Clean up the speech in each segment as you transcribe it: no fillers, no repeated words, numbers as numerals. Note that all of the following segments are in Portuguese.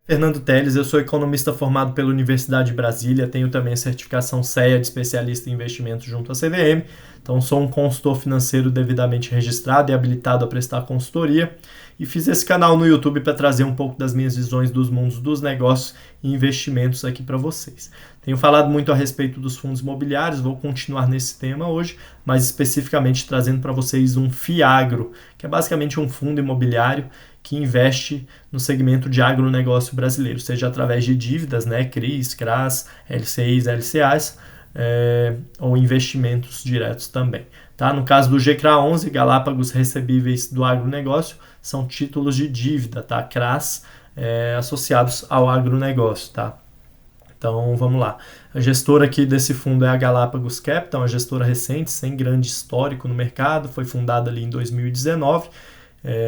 Fernando Teles, eu sou economista formado pela Universidade de Brasília, tenho também a certificação CEA de especialista em investimentos junto à CVM, então sou um consultor financeiro devidamente registrado e habilitado a prestar consultoria, e fiz esse canal no YouTube para trazer um pouco das minhas visões dos mundos dos negócios e investimentos aqui para vocês. Tenho falado muito a respeito dos fundos imobiliários, vou continuar nesse tema hoje, mas especificamente trazendo para vocês um FIAGRO, que é basicamente um fundo imobiliário que investe no segmento de agronegócio brasileiro, seja através de dívidas, né, CRIs, CRAs, LCIs, LCAs, ou investimentos diretos também. Tá? No caso do GCRA11, Galápagos Recebíveis do Agronegócio, são títulos de dívida, tá? CRAs, associados ao agronegócio. Tá? Então, vamos lá. A gestora aqui desse fundo é a Galápagos Capital, uma gestora recente, sem grande histórico no mercado, foi fundada ali em 2019,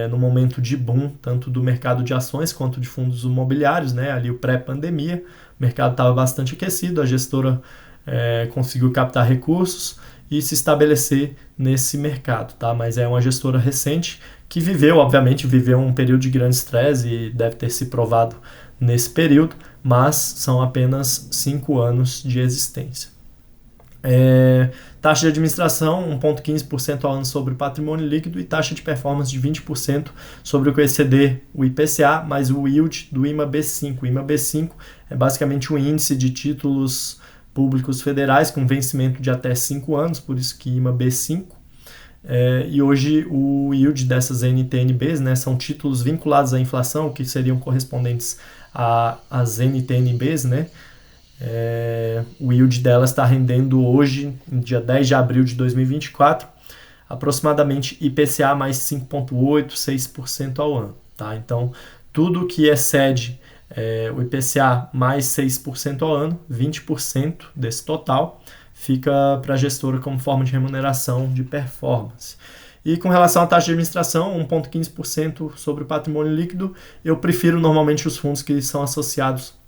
no momento de boom, tanto do mercado de ações quanto de fundos imobiliários, né? Ali o pré-pandemia, o mercado estava bastante aquecido, a gestora conseguiu captar recursos e se estabelecer nesse mercado, tá? Mas é uma gestora recente que obviamente viveu um período de grande estresse e deve ter se provado nesse período, mas são apenas 5 anos de existência. Taxa de administração 1,15% ao ano sobre patrimônio líquido e taxa de performance de 20% sobre o que exceder o IPCA mais o yield do IMAB5. O IMAB5 é basicamente um índice de títulos públicos federais com vencimento de até 5 anos, por isso que IMAB5. E hoje o yield dessas NTNBs, né, são títulos vinculados à inflação, que seriam correspondentes às NTNBs, né? O yield dela está rendendo hoje, no dia 10 de abril de 2024, aproximadamente IPCA mais 5,8%, 6% ao ano. Tá? Então, tudo que excede o IPCA mais 6% ao ano, 20% desse total, fica para a gestora como forma de remuneração de performance. E com relação à taxa de administração, 1,15% sobre o patrimônio líquido, eu prefiro normalmente os fundos que são associados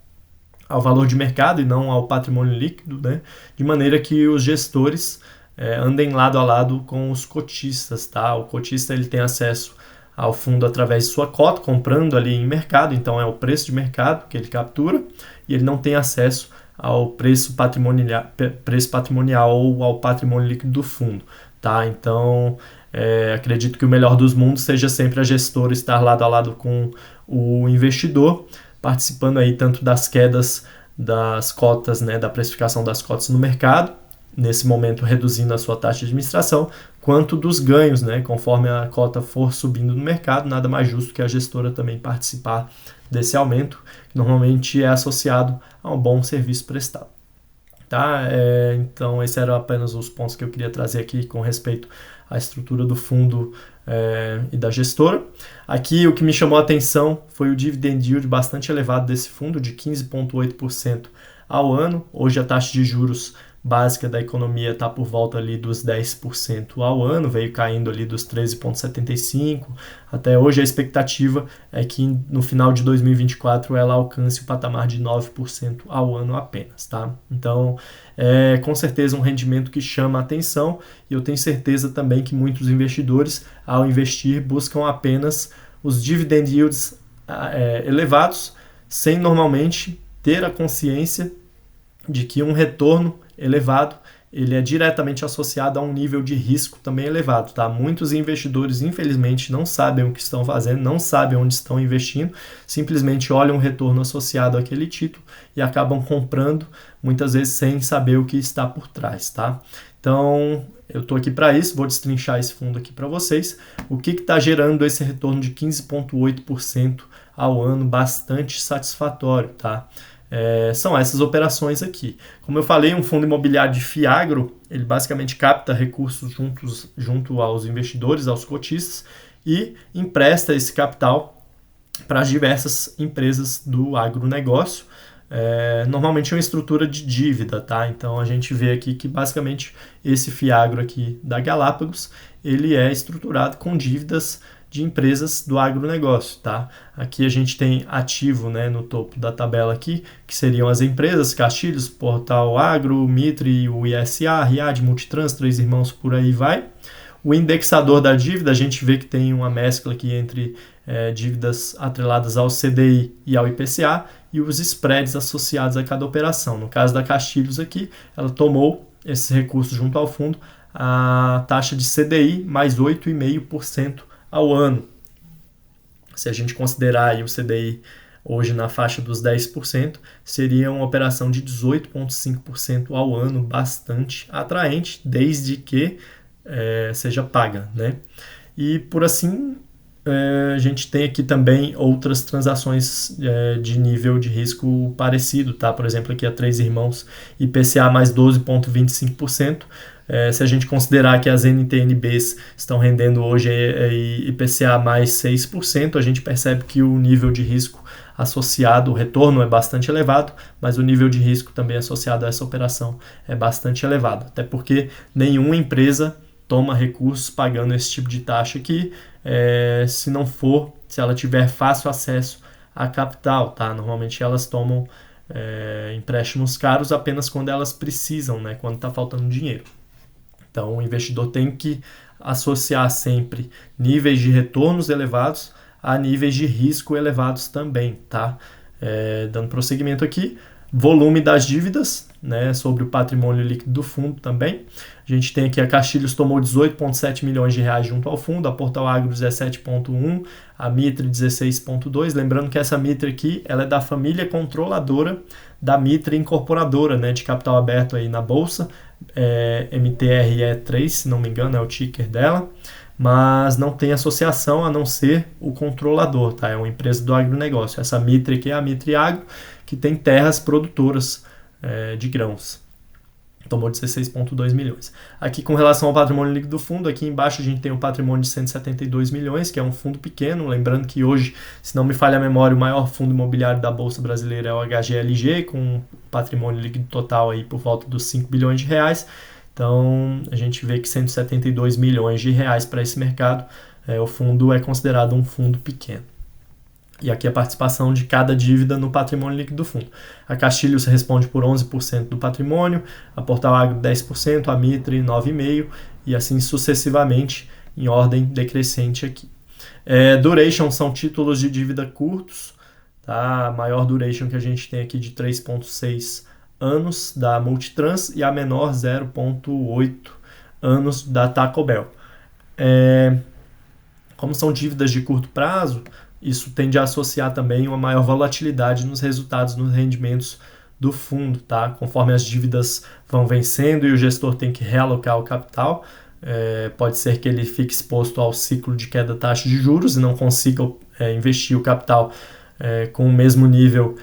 ao valor de mercado e não ao patrimônio líquido, né? De maneira que os gestores andem lado a lado com os cotistas. Tá? O cotista ele tem acesso ao fundo através de sua cota, comprando ali em mercado, então é o preço de mercado que ele captura, e ele não tem acesso ao preço patrimonial ou ao patrimônio líquido do fundo. Tá? Então, acredito que o melhor dos mundos seja sempre a gestora estar lado a lado com o investidor, participando aí tanto das quedas das cotas, né, da precificação das cotas no mercado, nesse momento reduzindo a sua taxa de administração, quanto dos ganhos, né, conforme a cota for subindo no mercado, nada mais justo que a gestora também participar desse aumento, que normalmente é associado a um bom serviço prestado. Tá? Então, esses eram apenas os pontos que eu queria trazer aqui com respeito à estrutura do fundo e da gestora. Aqui o que me chamou a atenção foi o dividend yield bastante elevado desse fundo, de 15,8% ao ano. Hoje a taxa de juros básica da economia está por volta ali dos 10% ao ano, veio caindo ali dos 13,75%. Até hoje a expectativa é que no final de 2024 ela alcance o patamar de 9% ao ano apenas. Tá? Então, com certeza um rendimento que chama a atenção, e eu tenho certeza também que muitos investidores, ao investir, buscam apenas os dividend yields elevados, sem normalmente ter a consciência de que um retorno elevado ele é diretamente associado a um nível de risco também elevado. Tá? Muitos investidores, infelizmente, não sabem o que estão fazendo, não sabem onde estão investindo, simplesmente olham o retorno associado àquele título e acabam comprando, muitas vezes sem saber o que está por trás. Tá? Então, eu estou aqui para isso, vou destrinchar esse fundo aqui para vocês. O que está gerando esse retorno de 15,8% ao ano, bastante satisfatório, tá? São essas operações aqui. Como eu falei, um fundo imobiliário de FIAGRO, ele basicamente capta recursos junto aos investidores, aos cotistas, e empresta esse capital para as diversas empresas do agronegócio. Normalmente é uma estrutura de dívida, tá? Então a gente vê aqui que basicamente esse FIAGRO aqui da Galápagos, ele é estruturado com dívidas de empresas do agronegócio, tá? Aqui a gente tem ativo, né, no topo da tabela aqui, que seriam as empresas, Castilhos, Portal Agro, Mitre, o ISA, Riad, Multitrans, Três Irmãos, por aí vai. O indexador da dívida, a gente vê que tem uma mescla aqui entre dívidas atreladas ao CDI e ao IPCA e os spreads associados a cada operação. No caso da Castilhos aqui, ela tomou esses recursos junto ao fundo, a taxa de CDI mais 8,5% ao ano. Se a gente considerar aí o CDI hoje na faixa dos 10%, seria uma operação de 18,5% ao ano, bastante atraente, desde que seja paga, né? E por assim, a gente tem aqui também outras transações de nível de risco parecido, tá? Por exemplo, aqui a Três Irmãos, IPCA mais 12,25%. Se a gente considerar que as NTNBs estão rendendo hoje IPCA mais 6%, a gente percebe que o nível de risco associado, o retorno é bastante elevado, mas o nível de risco também associado a essa operação é bastante elevado, até porque nenhuma empresa toma recursos pagando esse tipo de taxa aqui, se ela tiver fácil acesso a capital, tá? Normalmente elas tomam empréstimos caros apenas quando elas precisam, né? Quando está faltando dinheiro. Então, o investidor tem que associar sempre níveis de retornos elevados a níveis de risco elevados também, tá? Dando prosseguimento aqui, volume das dívidas, né, sobre o patrimônio líquido do fundo também. A gente tem aqui a Castilhos tomou 18,7 milhões de reais junto ao fundo, a Portal Agro 17,1, a Mitre 16,2. Lembrando que essa Mitre aqui, ela é da família controladora da Mitre Incorporadora, né, de capital aberto aí na Bolsa, MTRE3, se não me engano, é o ticker dela, mas não tem associação a não ser o controlador, tá? É uma empresa do agronegócio. Essa Mitre aqui é a Mitre Agro, que tem terras produtoras de grãos. Tomou 16,2 milhões. Aqui com relação ao patrimônio líquido do fundo, aqui embaixo a gente tem um patrimônio de 172 milhões, que é um fundo pequeno. Lembrando que hoje, se não me falha a memória, o maior fundo imobiliário da Bolsa Brasileira é o HGLG, com patrimônio líquido total aí por volta dos 5 bilhões de reais. Então, a gente vê que 172 milhões de reais para esse mercado, o fundo é considerado um fundo pequeno. E aqui a participação de cada dívida no patrimônio líquido do fundo. A Castilhos responde por 11% do patrimônio, a Portal Agro 10%, a Mitre 9,5% e assim sucessivamente em ordem decrescente aqui. Duration são títulos de dívida curtos, tá? A maior duration que a gente tem aqui de 3,6 anos da Multitrans e a menor 0,8 anos da Taco Bell. Como são dívidas de curto prazo, isso tende a associar também uma maior volatilidade nos resultados, nos rendimentos do fundo, tá? Conforme as dívidas vão vencendo e o gestor tem que realocar o capital, pode ser que ele fique exposto ao ciclo de queda da taxa de juros e não consiga investir o capital com o mesmo nível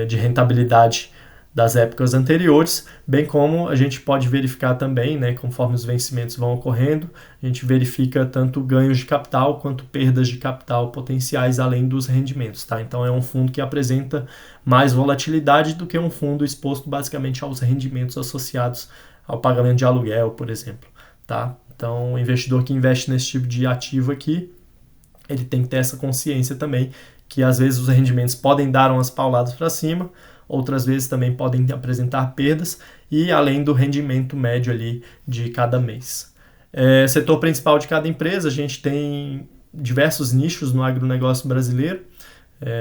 de rentabilidade das épocas anteriores, bem como a gente pode verificar também, né, conforme os vencimentos vão ocorrendo, a gente verifica tanto ganhos de capital quanto perdas de capital potenciais além dos rendimentos, tá? Então é um fundo que apresenta mais volatilidade do que um fundo exposto basicamente aos rendimentos associados ao pagamento de aluguel, por exemplo, tá? Então o investidor que investe nesse tipo de ativo aqui, ele tem que ter essa consciência também que às vezes os rendimentos podem dar umas pauladas para cima, outras vezes também podem apresentar perdas e além do rendimento médio ali de cada mês. Setor principal de cada empresa, a gente tem diversos nichos no agronegócio brasileiro,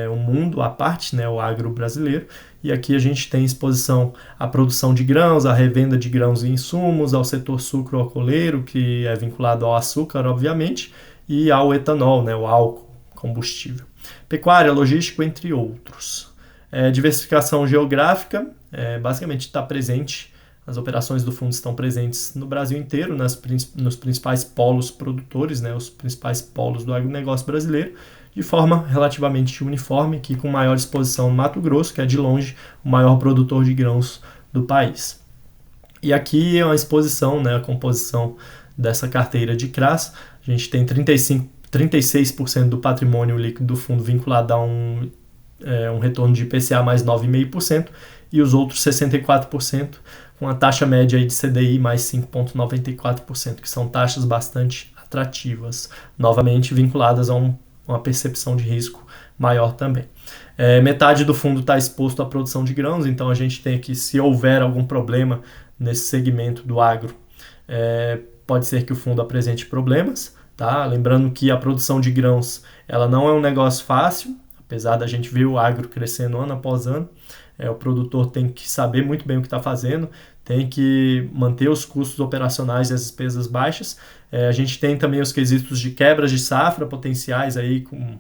o mundo à parte, né, o agro brasileiro, e aqui a gente tem exposição à produção de grãos, à revenda de grãos e insumos, ao setor sucro-alcooleiro, que é vinculado ao açúcar, obviamente, e ao etanol, né, o álcool, combustível. Pecuária, logístico, entre outros. Diversificação geográfica, basicamente está presente, as operações do fundo estão presentes no Brasil inteiro, nos principais polos produtores, né, os principais polos do agronegócio brasileiro, de forma relativamente uniforme, aqui com maior exposição no Mato Grosso, que é de longe o maior produtor de grãos do país. E aqui é uma exposição, né, a composição dessa carteira de CRAs, a gente tem 36% do patrimônio líquido do fundo vinculado a um retorno de IPCA mais 9,5% e os outros 64% com a taxa média aí de CDI mais 5,94%, que são taxas bastante atrativas, novamente vinculadas a uma percepção de risco maior também. Metade do fundo está exposto à produção de grãos, então a gente tem aqui, se houver algum problema nesse segmento do agro, pode ser que o fundo apresente problemas, tá? Lembrando que a produção de grãos, ela não é um negócio fácil, apesar da gente ver o agro crescendo ano após ano. O produtor tem que saber muito bem o que está fazendo, tem que manter os custos operacionais e as despesas baixas. A gente tem também os quesitos de quebras de safra potenciais aí com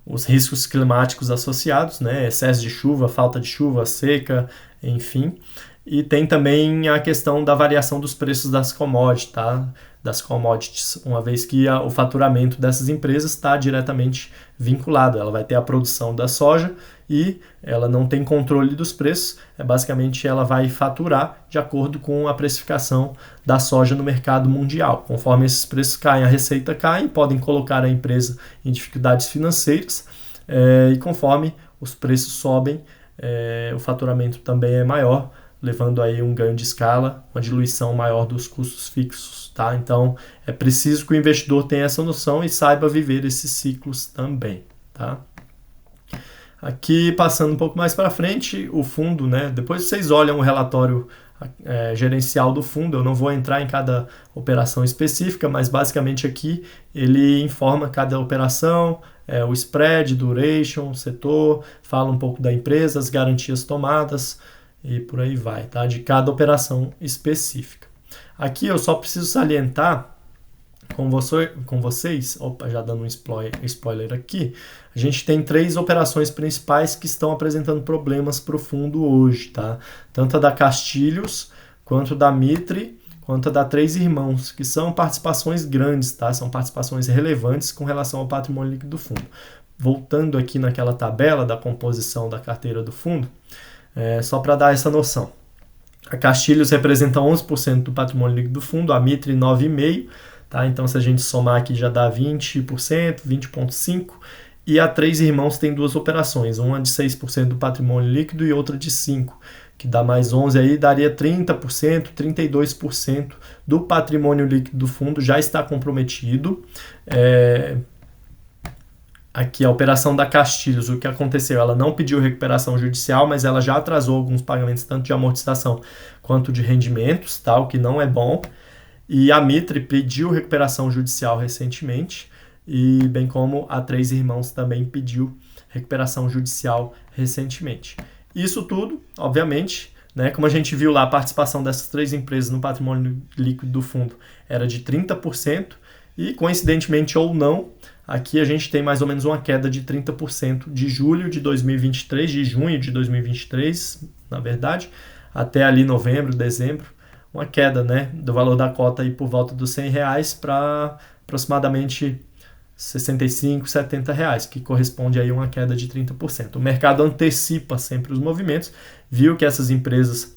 os riscos climáticos associados, né? Excesso de chuva, falta de chuva, seca, enfim. E tem também a questão da variação dos preços das commodities, tá? Das commodities, uma vez que o faturamento dessas empresas está diretamente vinculado. Ela vai ter a produção da soja e ela não tem controle dos preços, basicamente ela vai faturar de acordo com a precificação da soja no mercado mundial. Conforme esses preços caem, a receita cai, podem colocar a empresa em dificuldades financeiras, e conforme os preços sobem, o faturamento também é maior, levando aí um ganho de escala, uma diluição maior dos custos fixos, tá? Então, é preciso que o investidor tenha essa noção e saiba viver esses ciclos também, tá? Aqui, passando um pouco mais para frente, o fundo, né? Depois vocês olham o relatório gerencial do fundo, eu não vou entrar em cada operação específica, mas basicamente aqui ele informa cada operação, o spread, duration, setor, fala um pouco da empresa, as garantias tomadas, e por aí vai, tá? De cada operação específica. Aqui eu só preciso salientar com vocês, já dando um spoiler aqui, a gente tem 3 operações principais que estão apresentando problemas para o fundo hoje, tá? Tanto a da Castilhos, quanto da Mitre, quanto a da Três Irmãos, que são participações grandes, tá? São participações relevantes com relação ao patrimônio líquido do fundo. Voltando aqui naquela tabela da composição da carteira do fundo, só para dar essa noção. A Castilhos representa 11% do patrimônio líquido do fundo, a Mitre 9,5%, tá? Então se a gente somar aqui já dá 20%, 20,5%, e a Três Irmãos tem 2 operações, uma de 6% do patrimônio líquido e outra de 5%, que dá mais 11% aí, daria 30%, 32% do patrimônio líquido do fundo já está comprometido. Aqui a operação da Castilhos, o que aconteceu? Ela não pediu recuperação judicial, mas ela já atrasou alguns pagamentos, tanto de amortização quanto de rendimentos, tá? O que não é bom. E a Mitre pediu recuperação judicial recentemente, e bem como a Três Irmãos também pediu recuperação judicial recentemente. Isso tudo, obviamente, né, como a gente viu lá, a participação dessas 3 empresas no patrimônio líquido do fundo era de 30%, e coincidentemente ou não, aqui a gente tem mais ou menos uma queda de 30% de julho de 2023, de junho de 2023, na verdade, até ali novembro, dezembro, uma queda, né, do valor da cota aí por volta dos R$100 para aproximadamente R$65, R$70, que corresponde aí a uma queda de 30%. O mercado antecipa sempre os movimentos, viu que essas empresas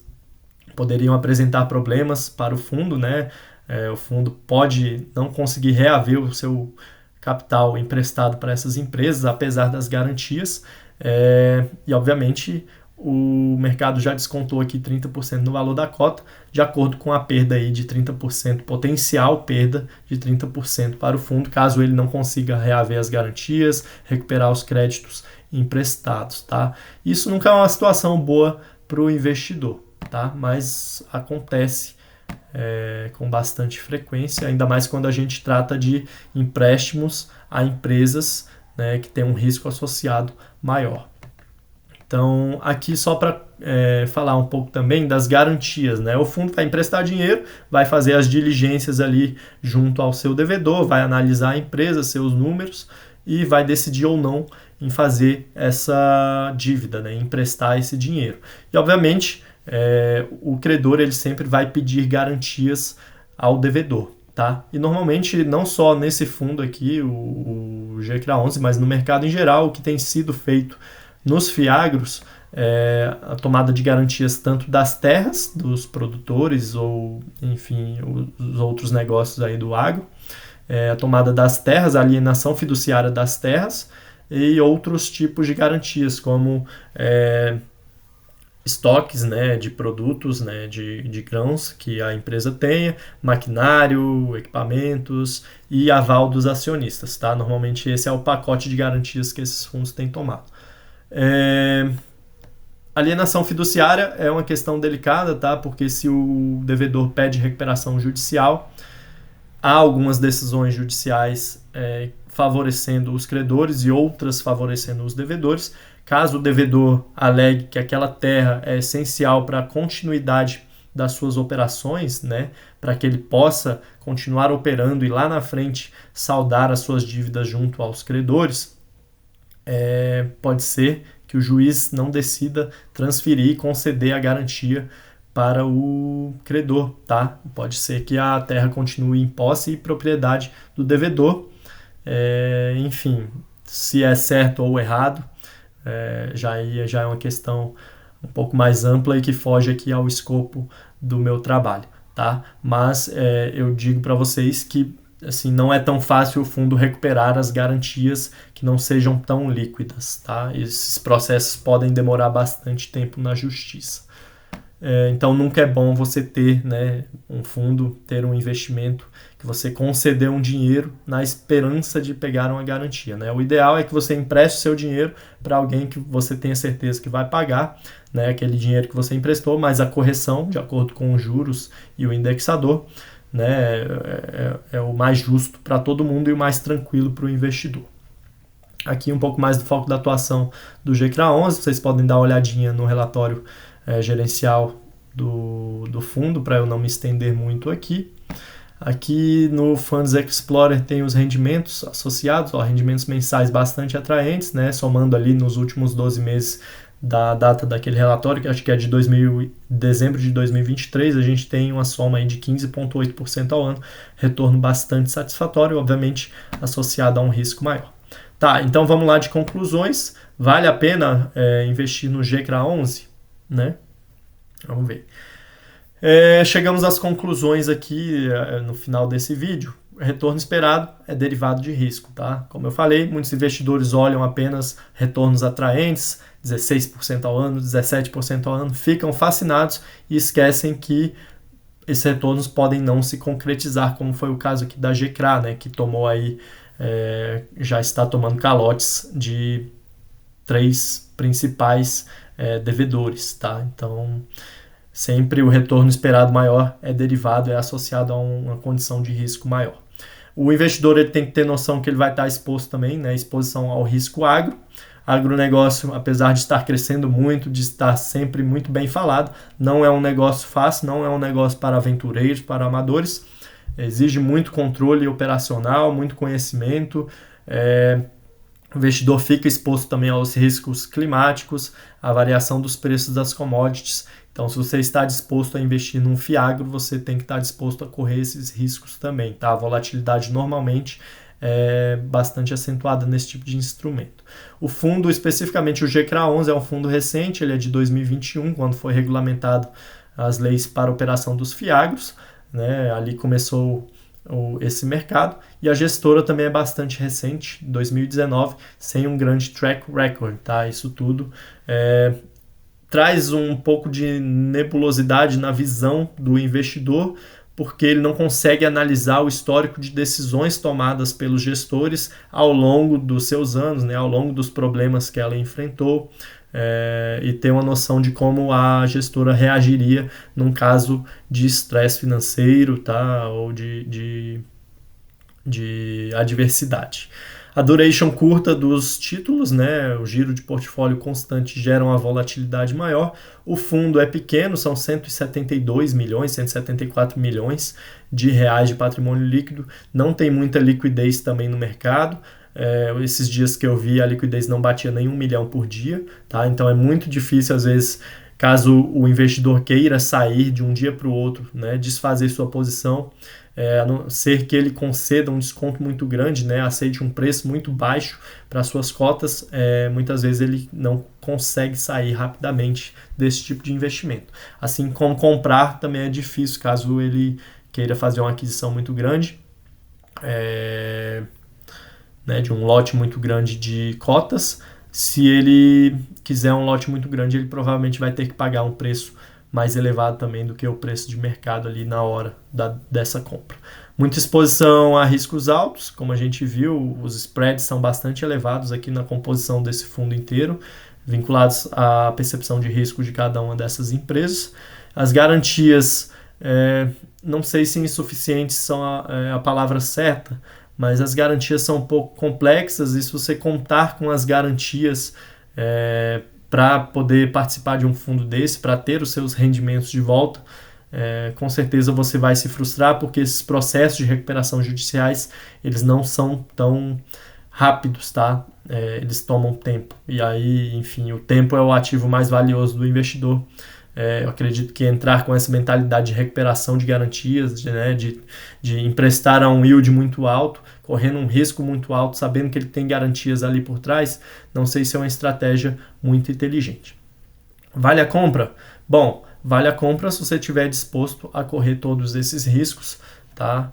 poderiam apresentar problemas para o fundo, né? O fundo pode não conseguir reaver o seu capital emprestado para essas empresas, apesar das garantias, e obviamente o mercado já descontou aqui 30% no valor da cota, de acordo com a perda aí de 30%, potencial perda de 30% para o fundo, caso ele não consiga reaver as garantias, recuperar os créditos emprestados, tá? Isso nunca é uma situação boa para o investidor, tá? Mas acontece com bastante frequência, ainda mais quando a gente trata de empréstimos a empresas, né, que têm um risco associado maior. Então, aqui só para falar um pouco também das garantias, né? O fundo vai emprestar dinheiro, vai fazer as diligências ali junto ao seu devedor, vai analisar a empresa, seus números e vai decidir ou não em fazer essa dívida, né? Emprestar esse dinheiro. E, obviamente, o credor ele sempre vai pedir garantias ao devedor, tá? E normalmente não só nesse fundo aqui, o GCRA11, mas no mercado em geral, o que tem sido feito nos fiagros, a tomada de garantias tanto das terras, dos produtores ou, enfim, os outros negócios aí do agro, a tomada das terras, a alienação fiduciária das terras e outros tipos de garantias, como estoques, né, de produtos, né, de grãos que a empresa tenha, maquinário, equipamentos e aval dos acionistas, tá? Normalmente esse é o pacote de garantias que esses fundos têm tomado. Alienação fiduciária é uma questão delicada, tá? Porque se o devedor pede recuperação judicial, há algumas decisões judiciais favorecendo os credores e outras favorecendo os devedores. Caso o devedor alegue que aquela terra é essencial para a continuidade das suas operações, né, para que ele possa continuar operando e lá na frente saldar as suas dívidas junto aos credores, pode ser que o juiz não decida transferir e conceder a garantia para o credor, tá? Pode ser que a terra continue em posse e propriedade do devedor. Enfim, se é certo ou errado, já é uma questão um pouco mais ampla e que foge aqui ao escopo do meu trabalho, tá? Mas eu digo para vocês que assim, não é tão fácil o fundo recuperar as garantias que não sejam tão líquidas, tá? Esses processos podem demorar bastante tempo na justiça. Então nunca é bom você ter, né, um fundo, ter um investimento que você concedeu um dinheiro na esperança de pegar uma garantia, né? O ideal é que você empreste o seu dinheiro para alguém que você tenha certeza que vai pagar, né, aquele dinheiro que você emprestou, mas a correção, de acordo com os juros e o indexador, né, é o mais justo para todo mundo e o mais tranquilo para o investidor. Aqui um pouco mais do foco da atuação do GCRA11, vocês podem dar uma olhadinha no relatório gerencial do fundo, para eu não me estender muito aqui. Aqui no Funds Explorer tem os rendimentos associados, rendimentos mensais bastante atraentes, né, somando ali nos últimos 12 meses da data daquele relatório, que acho que é de dezembro de 2023, a gente tem uma soma aí de 15,8% ao ano, retorno bastante satisfatório, obviamente associado a um risco maior. Tá, então vamos lá de conclusões. Vale a pena investir no GCRA11? Né? Vamos ver. Chegamos às conclusões aqui no final desse vídeo. O retorno esperado é derivado de risco, tá? Como eu falei, muitos investidores olham apenas retornos atraentes, 16% ao ano, 17% ao ano, ficam fascinados e esquecem que esses retornos podem não se concretizar, como foi o caso aqui da GCRA, né, que tomou aí, já está tomando calotes de 3 principais devedores, tá? Então, sempre o retorno esperado maior é derivado, é associado a uma condição de risco maior. O investidor ele tem que ter noção que ele vai estar exposto também, né, exposição ao risco agro. Agronegócio, apesar de estar crescendo muito, de estar sempre muito bem falado, não é um negócio fácil, não é um negócio para aventureiros, para amadores. Exige muito controle operacional, muito conhecimento. O investidor fica exposto também aos riscos climáticos, à variação dos preços das commodities. Então, se você está disposto a investir num FIAGRO, você tem que estar disposto a correr esses riscos também, tá? A volatilidade normalmente é bastante acentuada nesse tipo de instrumento. O fundo, especificamente o GCRA11, é um fundo recente, ele é de 2021, quando foi regulamentado as leis para a operação dos FIAGROs, né? Ali começou esse mercado, e a gestora também é bastante recente, 2019, sem um grande track record, tá? Isso tudo traz um pouco de nebulosidade na visão do investidor, porque ele não consegue analisar o histórico de decisões tomadas pelos gestores ao longo dos seus anos, né, ao longo dos problemas que ela enfrentou, e ter uma noção de como a gestora reagiria num caso de estresse financeiro, tá, ou de adversidade. A duration curta dos títulos, né, o giro de portfólio constante gera uma volatilidade maior. O fundo é pequeno, são 172 milhões, 174 milhões de reais de patrimônio líquido. Não tem muita liquidez também no mercado. Esses dias que eu vi, a liquidez não batia nem 1 milhão por dia, tá? Então é muito difícil, às vezes, caso o investidor queira sair de um dia para o outro, né, desfazer sua posição, a não ser que ele conceda um desconto muito grande, né, aceite um preço muito baixo para suas cotas, muitas vezes ele não consegue sair rapidamente desse tipo de investimento. Assim como comprar também é difícil, caso ele queira fazer uma aquisição muito grande, né, de um lote muito grande de cotas. Se ele quiser um lote muito grande, ele provavelmente vai ter que pagar um preço mais elevado também do que o preço de mercado ali na hora dessa compra. Muita exposição a riscos altos, como a gente viu, os spreads são bastante elevados aqui na composição desse fundo inteiro, vinculados à percepção de risco de cada uma dessas empresas. As garantias Não sei se insuficientes são a palavra certa, mas as garantias são um pouco complexas, e se você contar com as garantias para poder participar de um fundo desse, para ter os seus rendimentos de volta, com certeza você vai se frustrar, porque esses processos de recuperação judiciais, eles não são tão rápidos, tá? Eles tomam tempo. E aí, enfim, o tempo é o ativo mais valioso do investidor. Eu acredito que entrar com essa mentalidade de recuperação de garantias, de emprestar a um yield muito alto, correndo um risco muito alto, sabendo que ele tem garantias ali por trás, não sei se é uma estratégia muito inteligente. Vale a compra? Bom, vale a compra se você estiver disposto a correr todos esses riscos, tá?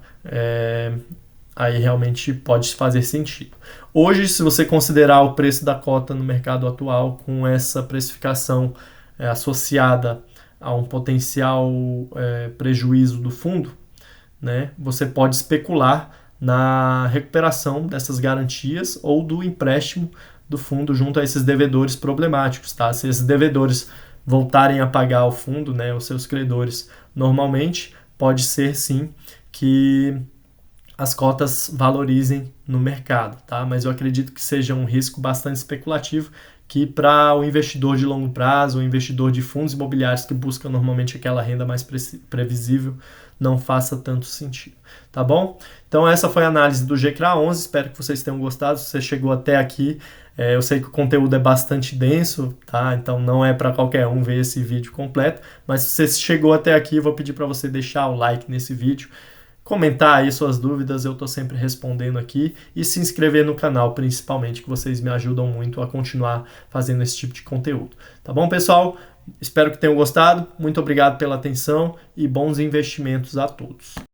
Aí realmente pode fazer sentido. Hoje, se você considerar o preço da cota no mercado atual, com essa precificação associada a um potencial prejuízo do fundo, né, você pode especular na recuperação dessas garantias ou do empréstimo do fundo junto a esses devedores problemáticos, tá? Se esses devedores voltarem a pagar o fundo, né, os seus credores normalmente, pode ser sim que as cotas valorizem no mercado, tá? Mas eu acredito que seja um risco bastante especulativo, que para o investidor de longo prazo, o investidor de fundos imobiliários que busca normalmente aquela renda mais previsível, não faça tanto sentido, tá bom? Então essa foi a análise do GCRA11, espero que vocês tenham gostado. Se você chegou até aqui, eu sei que o conteúdo é bastante denso, tá? Então não é para qualquer um ver esse vídeo completo, mas se você chegou até aqui, eu vou pedir para você deixar o like nesse vídeo, comentar aí suas dúvidas, eu estou sempre respondendo aqui, e se inscrever no canal, principalmente, que vocês me ajudam muito a continuar fazendo esse tipo de conteúdo. Tá bom, pessoal? Espero que tenham gostado, muito obrigado pela atenção e bons investimentos a todos.